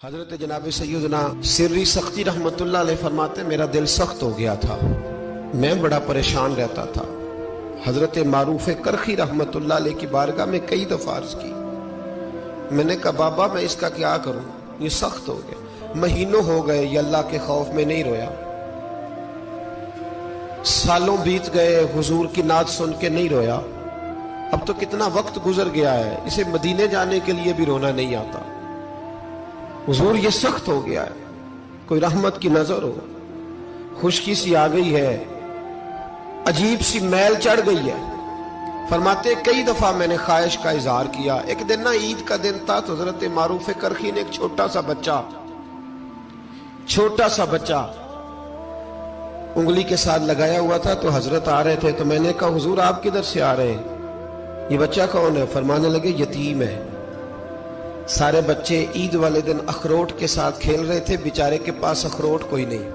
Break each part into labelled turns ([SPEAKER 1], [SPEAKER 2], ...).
[SPEAKER 1] حضرت جناب سیدنا سری سختی رحمتullah علیہ فرماتے میرا دل سخت ہو گیا تھا، میں بڑا پریشان رہتا تھا۔ حضرت معروف کرخی رحمتullah علیہ کی بارگاہ میں کئی دفعہ عرض کی، میں نے کہا بابا میں اس کا کیا کروں، یہ سخت ہو گیا، مہینوں ہو گئے یہ اللہ کے خوف میں نہیں رویا، سالوں بیت گئے حضور کی نعت سن کے نہیں رویا، اب تو کتنا وقت گزر گیا ہے، اسے مدینے جانے کے لیے بھی رونا نہیں آتا، حضور یہ سخت ہو گیا ہے، کوئی رحمت کی نظر ہو، خشکی سی آ گئی ہے، عجیب سی میل چڑھ گئی ہے۔ فرماتے کئی دفعہ میں نے خواہش کا اظہار کیا۔ ایک دن نا عید کا دن تھا تو حضرت معروف کرخی نے ایک چھوٹا سا بچہ انگلی کے ساتھ لگایا ہوا تھا، تو حضرت آ رہے تھے تو میں نے کہا حضور آپ کدھر سے آ رہے ہیں، یہ بچہ کون ہے؟ فرمانے لگے یتیم ہے۔ سارے بچے عید والے دن اخروٹ کے ساتھ کھیل رہے تھے، بیچارے کے پاس اخروٹ کوئی نہیں،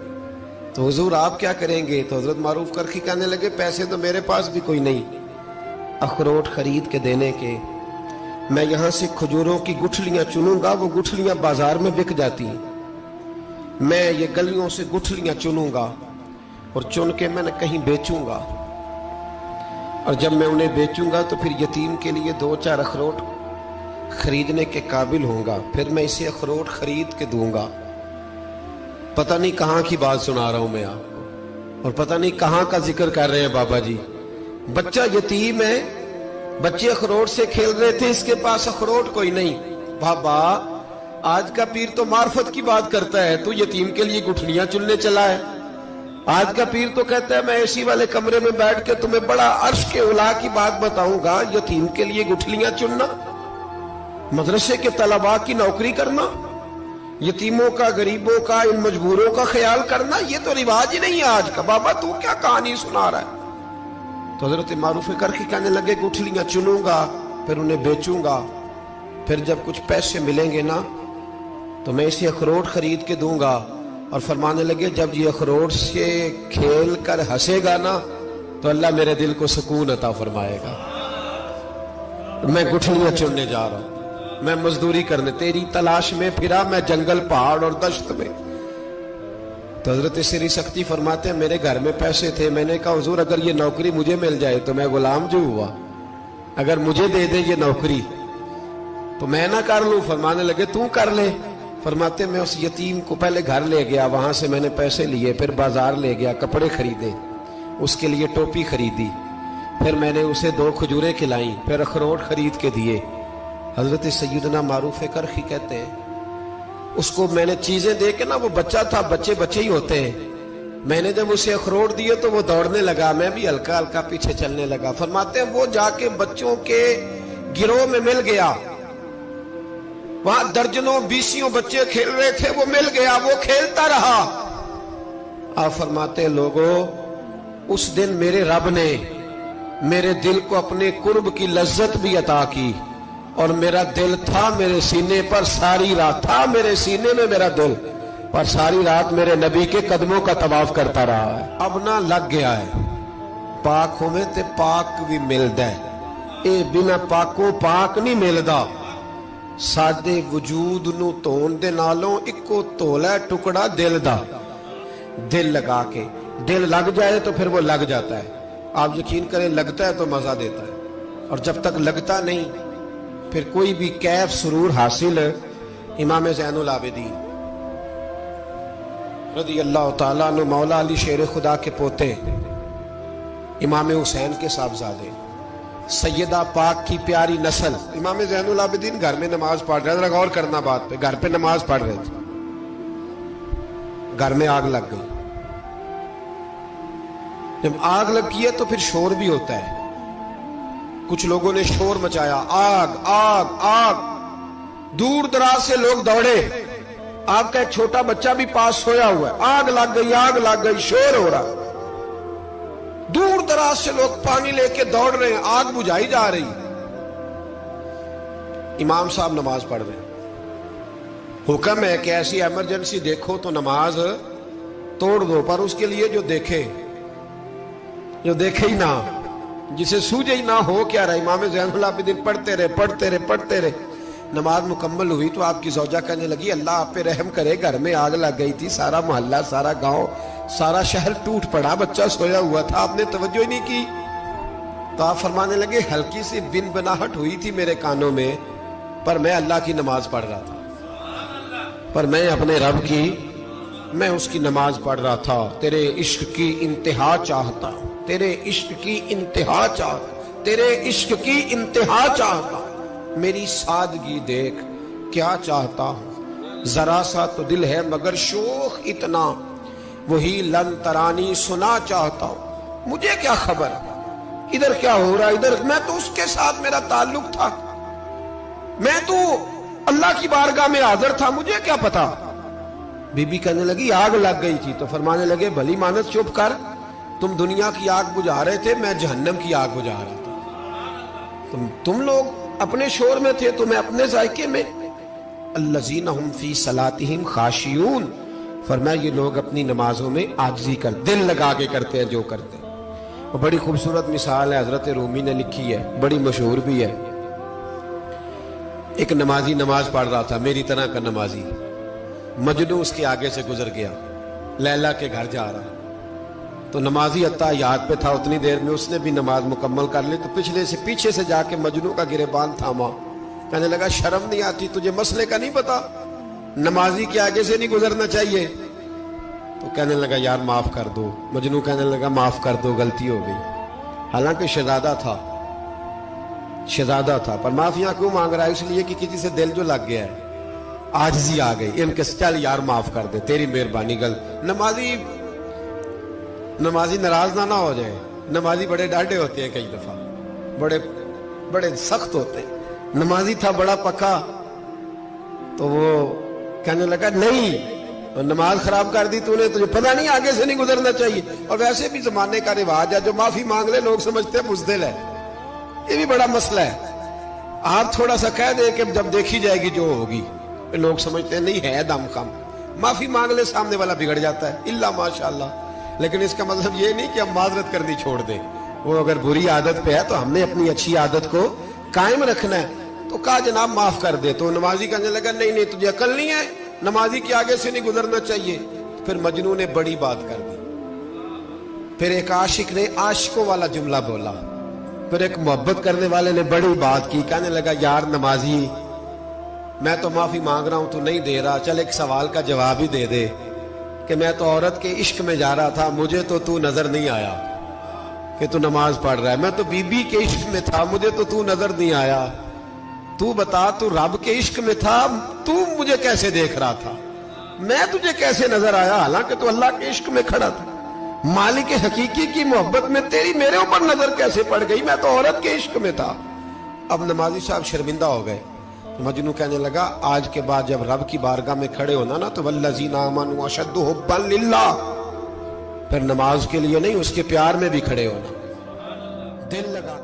[SPEAKER 1] تو حضور آپ کیا کریں گے؟ تو حضرت معروف کرخی کہنے لگے پیسے تو میرے پاس بھی کوئی نہیں اخروٹ خرید کے دینے کے، میں یہاں سے کھجوروں کی گٹھلیاں چنوں گا، وہ گٹھلیاں بازار میں بک جاتی ہیں، میں یہ گلیوں سے گٹھلیاں چنوں گا اور چن کے میں نے کہیں بیچوں گا، اور جب میں انہیں بیچوں گا تو پھر یتیم کے لیے 2-4 اخروٹ خریدنے کے قابل ہوں گا، پھر میں اسے اخروٹ خرید کے دوں گا۔ پتہ نہیں کہاں کی بات سنا رہا ہوں میں آپ کو، اور پتہ نہیں کہاں کا ذکر کر رہے ہیں بابا جی۔ بچہ یتیم ہے، بچے اخروٹ سے کھیل رہے تھے، اس کے پاس اخروٹ کوئی نہیں۔ بابا آج کا پیر تو معرفت کی بات کرتا ہے، تو یتیم کے لیے گٹھلیاں چننے چلا ہے۔ آج کا پیر تو کہتا ہے میں اے سی والے کمرے میں بیٹھ کے تمہیں بڑا عرش کے اعلیٰ کی بات بتاؤں گا، یتیم کے لیے گٹھلیاں چننا، مدرسے کے طلباء کی نوکری کرنا، یتیموں کا، غریبوں کا، ان مجبوروں کا خیال کرنا، یہ تو رواج ہی نہیں ہے آج کا۔ بابا تو کیا کہانی سنا رہا ہے؟ تو حضرت معروف کرخی کہنے لگے گٹھلیاں چنوں گا، پھر انہیں بیچوں گا، پھر جب کچھ پیسے ملیں گے نا تو میں اسے اخروٹ خرید کے دوں گا، اور فرمانے لگے جب یہ اخروٹ سے کھیل کر ہنسے گا نا تو اللہ میرے دل کو سکون عطا فرمائے گا۔ میں گٹھلیاں چننے جا رہا ہوں، میں مزدوری کرنے، تیری تلاش میں پھرا میں جنگل، پہاڑ اور دشت میں۔ تو حضرت سری سختی فرماتے ہیں میرے گھر میں پیسے تھے، میں نے کہا حضور اگر یہ نوکری مجھے مل جائے تو میں غلام جو ہوا، اگر مجھے دے دے یہ نوکری تو میں نہ کر لوں؟ فرمانے لگے تو کر لے۔ فرماتے میں اس یتیم کو پہلے گھر لے گیا، وہاں سے میں نے پیسے لیے، پھر بازار لے گیا، کپڑے خریدے، اس کے لیے ٹوپی خریدی، پھر میں نے اسے 2 کھجوریں کھلائیں، پھر اخروٹ خرید کے دیے۔ حضرت سیدنا معروف کرخی کہتے ہیں اس کو میں نے چیزیں دے کے نا، وہ بچہ تھا، بچے ہی ہوتے ہیں، میں نے جب اسے اخروٹ دیے تو وہ دوڑنے لگا، میں بھی ہلکا ہلکا پیچھے چلنے لگا۔ فرماتے ہیں وہ جا کے بچوں کے گروہ میں مل گیا، وہاں درجنوں 20 بچے کھیل رہے تھے، وہ مل گیا، وہ کھیلتا رہا۔ آپ فرماتے ہیں لوگوں اس دن میرے رب نے میرے دل کو اپنے قرب کی لذت بھی عطا کی، اور میرا دل تھا میرے سینے پر ساری رات، تھا میرے سینے میں میرا دل، پر ساری رات میرے نبی کے قدموں کا طواف کرتا رہا ہے۔ اب نہ لگ گیا ہے، پاک ہوئے تے پاک بھی ملدا ہے، اے بنا پاکوں پاک نہیں ملدا۔ سادے وجود نو تون دے نالوں اکو تولا ٹکڑا دل دا، دل لگا کے، دل لگ جائے تو پھر وہ لگ جاتا ہے۔ آپ یقین کریں لگتا ہے تو مزہ دیتا ہے، اور جب تک لگتا نہیں پھر کوئی بھی کیف سرور حاصل۔ امام زین العابدین رضی اللہ تعالیٰ عنہ مولا علی شیر خدا کے پوتے، امام حسین کے صاحبزادے، سیدہ پاک کی پیاری نسل، امام زین العابدین گھر میں نماز پڑھ رہے تھے، غور کرنا بات پہ، گھر پہ نماز پڑھ رہے تھے، گھر میں آگ لگ گئی۔ جب آگ لگی ہے تو پھر شور بھی ہوتا ہے، کچھ لوگوں نے شور مچایا، آگ آگ آگ، دور دراز سے لوگ دوڑے، آپ کا ایک چھوٹا بچہ بھی پاس سویا ہوا ہے، آگ لگ گئی آگ لگ گئی، شور ہو رہا، دور دراز سے لوگ پانی لے کے دوڑ رہے ہیں، آگ بجھائی جا رہی، امام صاحب نماز پڑھ رہے ہیں۔ حکم ہے کہ ایسی ایمرجنسی دیکھو تو نماز توڑ دو، پر اس کے لیے جو دیکھے ہی نہ، جسے سوجے ہی نہ ہو کیا رہا۔ امام زین العابدین پڑھتے رہے، نماز مکمل ہوئی تو آپ کی زوجہ کہنے لگی اللہ آپ پہ رحم کرے، گھر میں آگ لگ گئی تھی، سارا محلہ، سارا گاؤں، سارا شہر ٹوٹ پڑا، بچہ سویا ہوا تھا، آپ نے توجہ ہی نہیں کی۔ تو آپ فرمانے لگے ہلکی سی بن بناہٹ ہوئی تھی میرے کانوں میں، پر میں اللہ کی نماز پڑھ رہا تھا، پر میں اپنے رب کی، میں اس کی نماز پڑھ رہا تھا، تیرے عشق کی انتہا چاہتا، تیرے عشق کی انتہا چاہتا، تیرے عشق کی انتہا چاہتا، میری سادگی دیکھ کیا چاہتا ہوں، ذرا سا تو دل ہے مگر شوخ اتنا، وہی لن ترانی سنا چاہتا ہوں، مجھے کیا خبر ادھر کیا ہو رہا، ادھر میں تو اس کے ساتھ میرا تعلق تھا، میں تو اللہ کی بارگاہ میں حاضر تھا، مجھے کیا پتا۔ بی بی کہنے لگی آگ لگ گئی تھی، تو فرمانے لگے بھلی مانس چپ کر، تم دنیا کی آگ بجھا رہے تھے، میں جہنم کی آگ بجھا رہا تھا، تم لوگ اپنے شور میں تھے تو میں اپنے ذائقے میں۔ الذین ہم فی صلاتہم خاشعون، فرمایا یہ لوگ اپنی نمازوں میں عاجزی کر دل لگا کے کرتے ہیں جو کرتے ہیں۔ اور بڑی خوبصورت مثال ہے، حضرت رومی نے لکھی ہے، بڑی مشہور بھی ہے۔ ایک نمازی نماز پڑھ رہا تھا، میری طرح کا نمازی، مجنو اس کے آگے سے گزر گیا، لیلا کے گھر جا رہا، تو نمازی اتحیات پہ تھا، اتنی دیر میں اس نے بھی نماز مکمل کر لی، تو پیچھے سے جا کے مجنو کا گریبان تھاما، کہنے لگا شرم نہیں آتی تجھے، مسئلے کا نہیں پتا، نمازی کے آگے سے نہیں گزرنا چاہیے؟ تو کہنے لگا یار معاف کر دو، مجنو کہنے لگا معاف کر دو، غلطی ہو گئی، حالانکہ شہزادہ تھا، پر معافیاں کیوں مانگ رہا ہے؟ اس لیے کہ کسی سے دل جو لگ گیا ہے، عاجزی آ گئی، ان کے چل یار معاف کر دے، تیری مہربانی، نمازی ناراض نہ ہو جائے، نمازی بڑے ڈاڈے ہوتے ہیں، کئی دفعہ بڑے سخت ہوتے ہیں، نمازی تھا بڑا پکا، تو وہ کہنے لگا نہیں، نماز خراب کر دی تو نے، تجھے پتہ نہیں آگے سے نہیں گزرنا چاہیے، اور ویسے بھی زمانے کا رواج ہے جو معافی مانگ لے لوگ سمجھتے ہیں بزدل ہے، یہ بھی بڑا مسئلہ ہے، آپ تھوڑا سا کہہ دے کہ جب دیکھی جائے گی جو ہوگی، لوگ سمجھتے ہیں نہیں ہے دم کم، معافی مانگ لے سامنے والا بگڑ جاتا ہے، الا ماشاءاللہ، لیکن اس کا مطلب یہ نہیں کہ ہم معذرت کرنی چھوڑ دیں، وہ اگر بری عادت پہ ہے تو ہم نے اپنی اچھی عادت کو قائم رکھنا ہے، تو کہا جناب معاف کر دے، تو نمازی کہنے لگا نہیں تجھے عقل نہیں ہے، نمازی کے آگے سے نہیں گزرنا چاہیے، پھر مجنون نے بڑی بات کر دی، پھر ایک عاشق نے عاشقوں والا جملہ بولا، پھر ایک محبت کرنے والے نے بڑی بات کی، کہنے لگا یار نمازی میں تو معافی مانگ رہا ہوں تو نہیں دے رہا، چل ایک سوال کا جواب ہی دے دے کہ میں تو عورت کے عشق میں جا رہا تھا، مجھے تو نظر نہیں آیا کہ تو نماز پڑھ رہا ہے، میں تو بی بی کے عشق میں تھا، مجھے تو نظر نہیں آیا، تو بتا تو رب کے عشق میں تھا، تو مجھے کیسے دیکھ رہا تھا، میں تجھے کیسے نظر آیا، حالانکہ تو اللہ کے عشق میں کھڑا تھا، مالک حقیقی کی محبت میں تیری میرے اوپر نظر کیسے پڑ گئی، میں تو عورت کے عشق میں تھا۔ اب نمازی صاحب شرمندہ ہو گئے، مجنو کہنے لگا آج کے بعد جب رب کی بارگاہ میں کھڑے ہونا نا تو والذین آمنوا اشد حبا للہ، پھر نماز کے لیے نہیں اس کے پیار میں بھی کھڑے ہونا، دل لگا